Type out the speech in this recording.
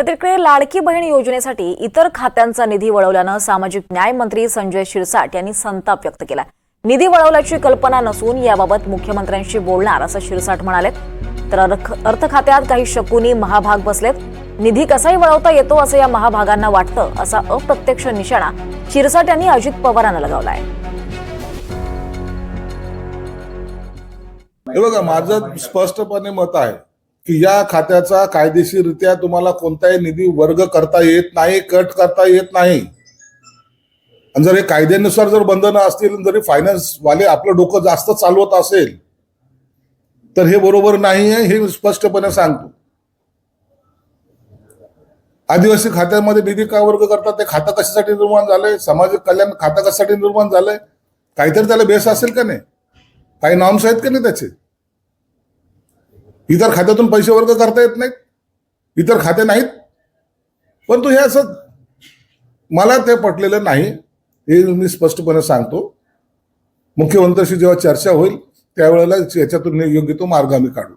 तर तिकडे लाडकी बहीण योजनेसाठी इतर खात्यांचा निधी वळवल्यानं सामाजिक न्याय मंत्री संजय शिरसाट यांनी संताप व्यक्त केला। निधी वळवल्याची कल्पना नसून याबाबत मुख्यमंत्र्यांशी बोलणार असं शिरसाट म्हणाले। तर अर्थ खात्यात काही शकुनी महाभाग बसलेत, निधी कसाही वळवता येतो असं या महाभागांना वाटतं, असा अप्रत्यक्ष निशाणा शिरसाट यांनी अजित पवारांना लगावलाय। हे बघा, माझं स्पष्टपणे मत आहे की या खात्याचा कायदेशीररित्या तुम्हाला कोणताही निधी वर्ग करता येत नाही, कट करता येत नाही। आणि जर हे कायद्यानुसार जर बंधनं असतील, जरी फायनान्स वाले आपलं डोकं जास्त चालवत असेल तर हे बरोबर नाही आहे, हे स्पष्टपणे सांगतो। आदिवासी खात्यामध्ये निधी का वर्ग करतात, ते खातं कशासाठी निर्माण झालंय, सामाजिक कल्याण खातं कशासाठी निर्माण झालंय, काहीतरी त्याला बेस असेल का नाही, काही नॉर्म्स आहेत का नाही त्याचे। इतर खात्यातून पैसे वर्ग करता येत नाहीत, इतर खाते नाहीत, परंतु हे असं मला ते पटलेलं नाही, हे मी स्पष्टपणे सांगतो। मुख्यमंत्र्यांशी जेव्हा चर्चा होईल त्यावेळेला याच्यातून योग्य तो मार्ग आम्ही काढू।